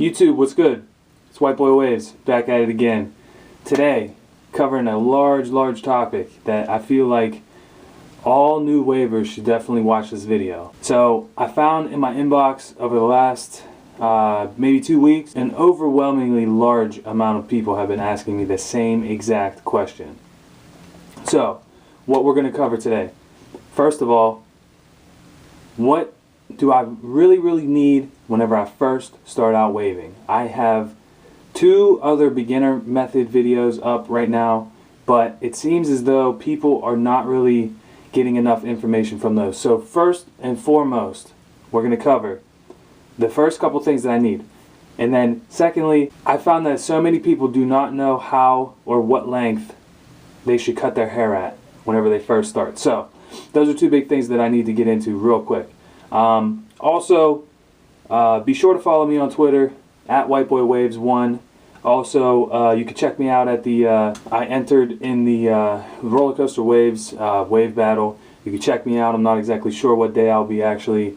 YouTube, what's good? It's White Boy Waves, back at it again. Today, covering a large topic that I feel like all new wavers should definitely watch this video. So, I found in my inbox over the last maybe 2 weeks, an overwhelmingly large amount of people have been asking me the same exact question. So, what we're going to cover today. First of all, what do I really need whenever I first start out waving? I have 2 other beginner method videos up right now, but it seems as though people are not really getting enough information from those. So first and foremost, we're going to cover the first couple things that I need. And then secondly, I found that so many people do not know how or what length they should cut their hair at whenever they first start. So those are 2 big things that I need to get into real quick. Also, be sure to follow me on Twitter at WhiteBoyWaves1. Also, you can check me out at the I entered in the Roller Coaster Waves wave battle. You can check me out. I'm not exactly sure what day I'll be actually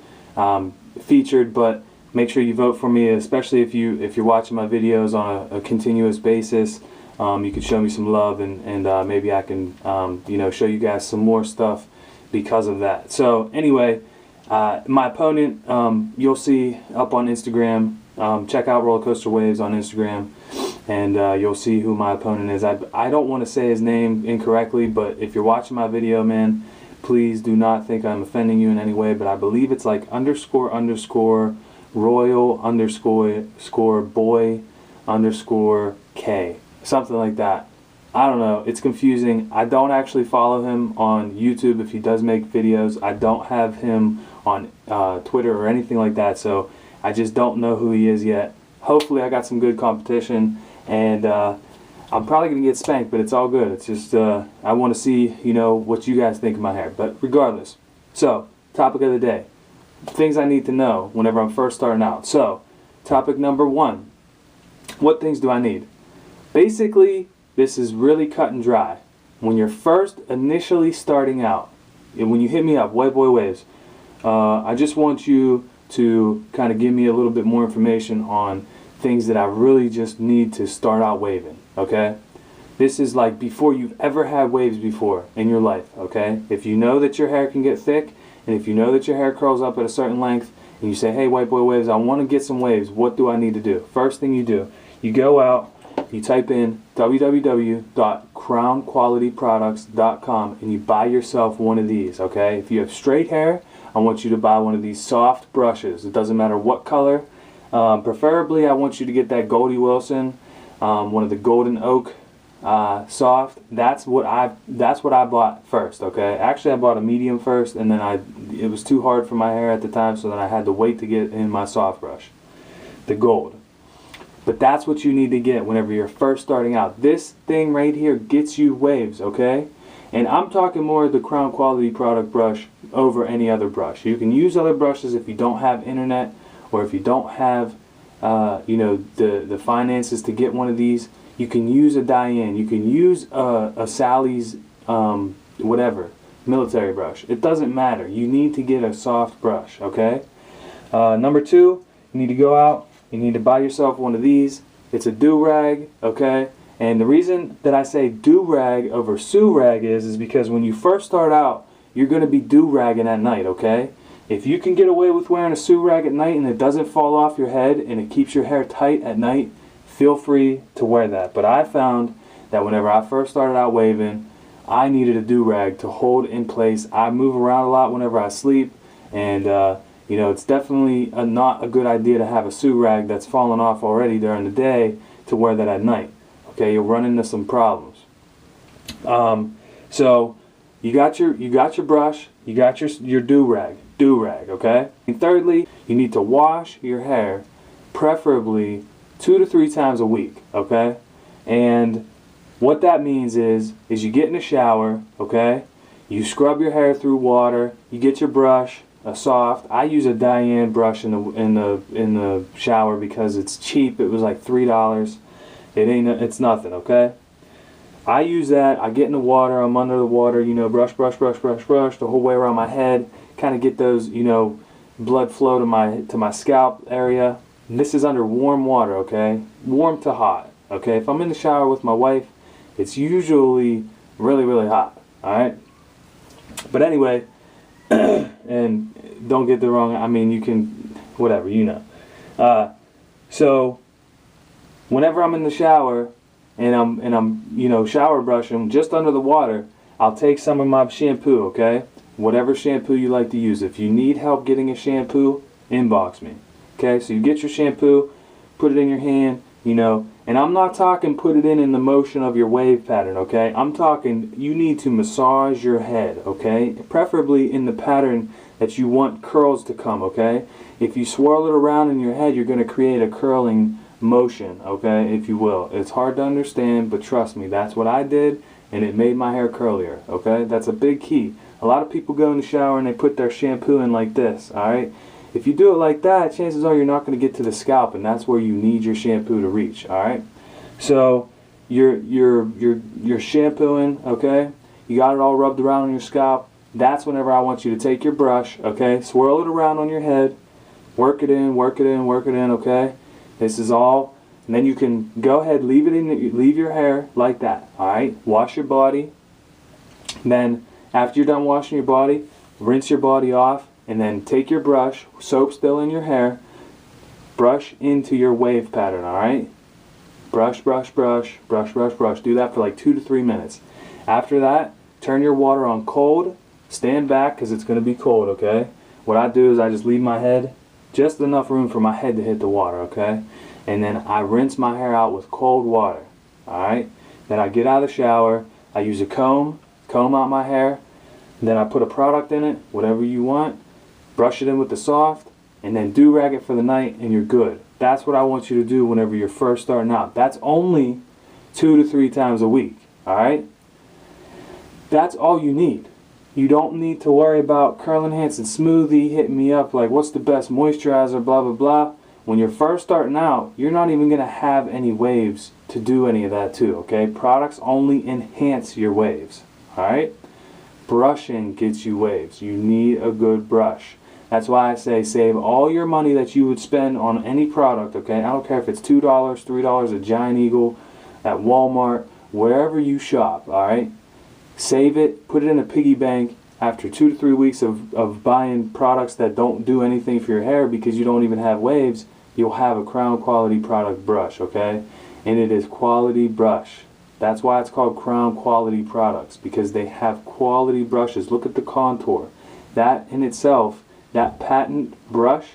featured, but make sure you vote for me, especially if you're watching my videos on a continuous basis. You can show me some love, and maybe I can show you guys some more stuff because of that. So anyway, my opponent, you'll see up on Instagram. Check out Roller Coaster Waves on Instagram, and you'll see who my opponent is. I don't want to say his name incorrectly, but if you're watching my video, man, please do not think I'm offending you in any way, but I believe it's like __ royal _ boy _ K. Something like that. I don't know. It's confusing. I don't actually follow him on YouTube if he does make videos. I don't have him on Twitter or anything like that, so I just don't know who he is yet. Hopefully I got some good competition, and I'm probably going to get spanked, but it's all good. It's just I want to see, what you guys think of my hair. But regardless, so topic of the day. Things I need to know whenever I'm first starting out. So, topic number 1. What things do I need? Basically, this is really cut and dry. When you're first initially starting out, and when you hit me up, White Boy Waves, I just want you to kind of give me a little bit more information on things that I really just need to start out waving, okay? This is like before you've ever had waves before in your life, okay? If you know that your hair can get thick, and if you know that your hair curls up at a certain length, and you say, hey, White Boy Waves, I want to get some waves, what do I need to do? First thing you do, you go out, you type in www.crownqualityproducts.com and you buy yourself one of these, okay? If you have straight hair, I want you to buy one of these soft brushes. It doesn't matter what color. Preferably, I want you to get that Goldie Wilson, one of the Golden Oak soft. That's what I bought first, okay? Actually, I bought a medium first, and then it was too hard for my hair at the time, so then I had to wait to get in my soft brush, the gold. But that's what you need to get whenever you're first starting out. This thing right here gets you waves, okay? And I'm talking more the Crown Quality Product brush over any other brush. You can use other brushes if you don't have internet, or if you don't have, the finances to get one of these. You can use a Diane. You can use a Sally's, military brush. It doesn't matter. You need to get a soft brush, okay? Number 2, you need to go out. You need to buy yourself one of these. It's a do-rag, okay? And the reason that I say do-rag over sue-rag is because when you first start out, you're going to be do-ragging at night, okay? If you can get away with wearing a sue-rag at night and it doesn't fall off your head and it keeps your hair tight at night, feel free to wear that. But I found that whenever I first started out waving, I needed a do-rag to hold in place. I move around a lot whenever I sleep, and it's definitely not a good idea to have a sue-rag that's fallen off already during the day to wear that at night. Okay, you'll run into some problems. So you got your brush, you got your do-rag, okay? And thirdly, you need to wash your hair, preferably 2 to 3 times a week, okay? And what that means is you get in the shower, okay? You scrub your hair through water, you get your brush, a soft. I use a Diane brush in the shower because it's cheap. It was like $3. It's nothing, okay? I use that. I get in the water. I'm under the water. Brush the whole way around my head. Kind of get those, blood flow to my scalp area. And this is under warm water, okay? Warm to hot, okay? If I'm in the shower with my wife, it's usually really, really hot, alright? But anyway, and don't get the wrong, I mean, you can, whatever, you know. So, whenever I'm in the shower, and I'm you know, shower brushing just under the water, I'll take some of my shampoo, okay? Whatever shampoo you like to use. If you need help getting a shampoo, inbox me. Okay, so you get your shampoo, put it in your hand, you know, and I'm not talking put it in the motion of your wave pattern, okay? I'm talking you need to massage your head, okay? Preferably in the pattern that you want curls to come, okay? If you swirl it around in your head, you're going to create a curling motion, okay, if you will. It's hard to understand, but trust me, that's what I did, and it made my hair curlier, okay? That's a big key. A lot of people go in the shower and they put their shampoo in like this, alright? If you do it like that, chances are you're not going to get to the scalp, and that's where you need your shampoo to reach, alright? So, you're shampooing, okay? You got it all rubbed around on your scalp. That's whenever I want you to take your brush, okay? Swirl it around on your head. Work it in, work it in, work it in, okay? This is all. And then you can go ahead, leave your hair like that, alright? Wash your body. Then, after you're done washing your body, rinse your body off. And then take your brush, soap still in your hair, brush into your wave pattern, alright? Brush, brush, brush, brush, brush, brush. Do that for like 2 to 3 minutes. After that, turn your water on cold. Stand back because it's going to be cold, okay? What I do is I just leave my head, just enough room for my head to hit the water, okay? And then I rinse my hair out with cold water, alright? Then I get out of the shower, I use a comb out my hair, then I put a product in it, whatever you want. Brush it in with the soft, and then do-rag it for the night, and you're good. That's what I want you to do whenever you're first starting out. That's only 2 to 3 times a week, alright? That's all you need. You don't need to worry about Curl Enhancing Smoothie hitting me up like, what's the best moisturizer, blah, blah, blah. When you're first starting out, you're not even going to have any waves to do any of that too, okay? Products only enhance your waves, alright? Brushing gets you waves. You need a good brush. That's why I say save all your money that you would spend on any product, okay? I don't care if it's $2, $3 at Giant Eagle, at Walmart, wherever you shop, alright? Save it, put it in a piggy bank. After 2 to 3 weeks of buying products that don't do anything for your hair because you don't even have waves, you'll have a Crown Quality product brush, okay? And it is quality brush. That's why it's called Crown Quality Products, because they have quality brushes. Look at the contour. That in itself, that patent brush,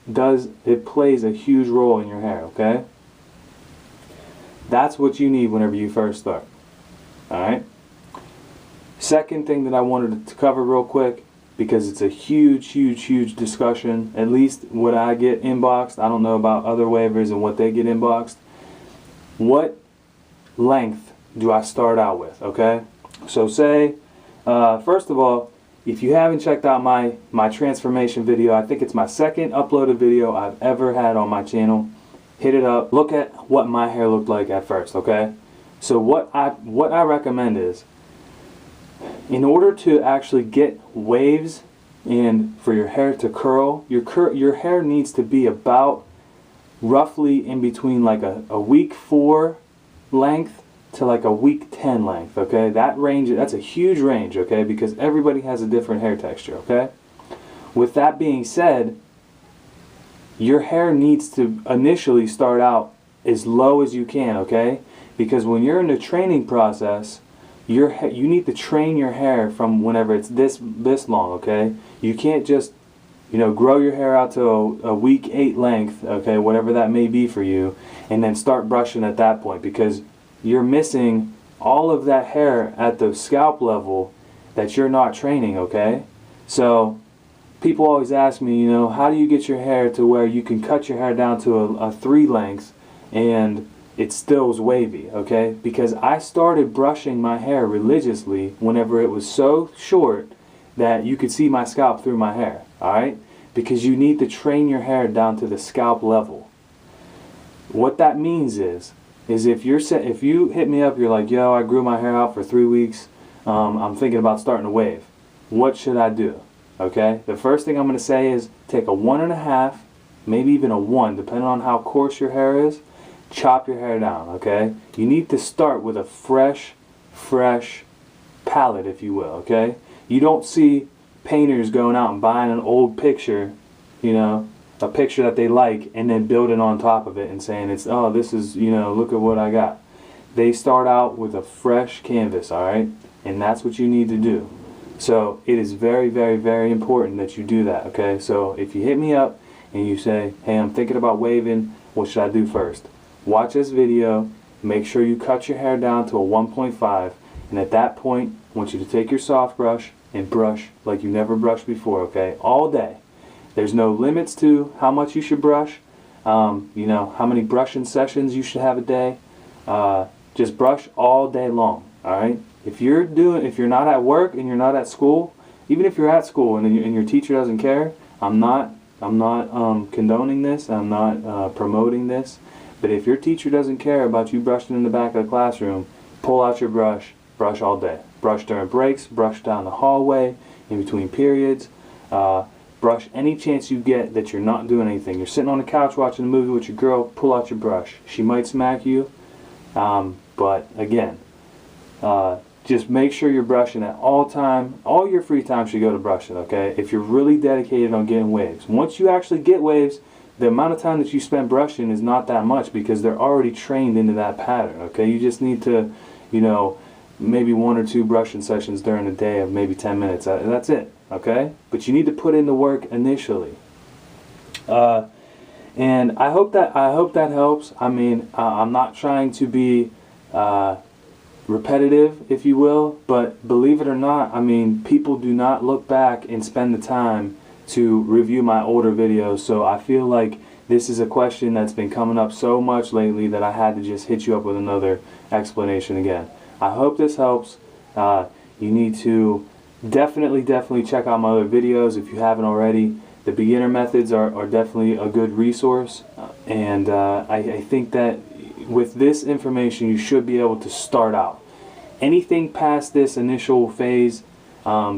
it plays a huge role in your hair, okay? That's what you need whenever you first start, alright? Second thing that I wanted to cover real quick, because it's a huge, huge, huge discussion, at least what I get inboxed. I don't know about other waivers and what they get inboxed. What length do I start out with, okay? So say, first of all, if you haven't checked out my transformation video, I think it's my second uploaded video I've ever had on my channel. Hit it up. Look at what my hair looked like at first, okay? So what I recommend is, in order to actually get waves and for your hair to curl, your hair needs to be about roughly in between like a week 4 length to like a week 10 length, okay? That range, that's a huge range, okay? Because everybody has a different hair texture, okay? With that being said, your hair needs to initially start out as low as you can, okay? Because when you're in the training process, you need to train your hair from whenever it's this long, okay? You can't just, you know, grow your hair out to a week 8 length, okay, whatever that may be for you, and then start brushing at that point, because you're missing all of that hair at the scalp level that you're not training, okay? So people always ask me, you know, how do you get your hair to where you can cut your hair down to a 3 length and it still is wavy, okay? Because I started brushing my hair religiously whenever it was so short that you could see my scalp through my hair, alright? Because you need to train your hair down to the scalp level. What that means is if you hit me up, you're like, yo, I grew my hair out for 3 weeks, I'm thinking about starting a wave. What should I do? Okay? The first thing I'm going to say is take a 1.5 maybe even a 1, depending on how coarse your hair is. Chop your hair down, okay? You need to start with a fresh palette, if you will, okay? You don't see painters going out and buying an old picture, you know, a picture that they like, and then building on top of it and saying it's, oh, this is, you know, look at what I got. They start out with a fresh canvas, all right? And that's what you need to do. So it is very, very, very important that you do that, okay? So if you hit me up and you say, hey, I'm thinking about waving, what should I do first? Watch this video, make sure you cut your hair down to a 1.5, and at that point, I want you to take your soft brush and brush like you never brushed before, okay? All day. There's no limits to how much you should brush, you know, how many brushing sessions you should have a day. Just brush all day long, all right? If you're not at work and you're not at school, even if you're at school and your teacher doesn't care, I'm not condoning this, I'm not promoting this, but if your teacher doesn't care about you brushing in the back of the classroom, pull out your brush, brush all day. Brush during breaks, brush down the hallway, in between periods, brush any chance you get that you're not doing anything. You're sitting on the couch watching a movie with your girl, pull out your brush. She might smack you, but again, just make sure you're brushing at all time. All your free time should go to brushing, okay? If you're really dedicated on getting waves. Once you actually get waves, the amount of time that you spend brushing is not that much because they're already trained into that pattern, okay? You just need to, you know, maybe 1 or 2 brushing sessions during the day of maybe 10 minutes. That's it, okay? But you need to put in the work initially. And I hope that helps. I mean, I'm not trying to be repetitive, if you will, but believe it or not, I mean, people do not look back and spend the time to review my older videos, so I feel like this is a question that's been coming up so much lately that I had to just hit you up with another explanation again. I hope this helps. You need to definitely check out my other videos if you haven't already. The beginner methods are definitely a good resource, and I think that with this information you should be able to start out. Anything past this initial phase,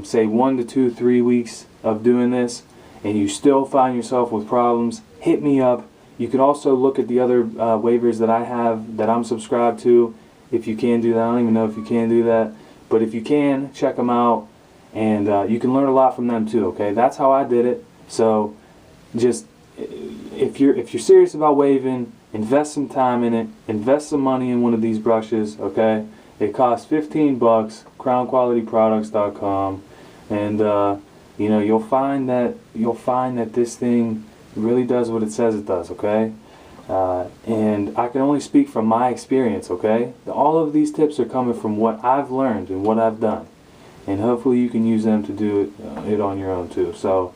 say 1 to 2, 3 weeks of doing this, and you still find yourself with problems, hit me up. You can also look at the other waivers that I have that I'm subscribed to, if you can do that. I don't even know if you can do that, but if you can, check them out, and you can learn a lot from them too, okay? That's how I did it. So just, if you're serious about waving, invest some time in it, invest some money in one of these brushes, okay? It costs 15 bucks, crownqualityproducts.com, and you know, you'll find that this thing really does what it says it does, okay? And I can only speak from my experience, okay? All of these tips are coming from what I've learned and what I've done, and hopefully you can use them to do it on your own too. So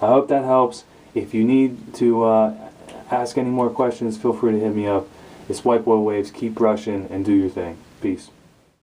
I hope that helps. If you need to ask any more questions, feel free to hit me up. It's White Boy Waves. Keep brushing and do your thing. Peace.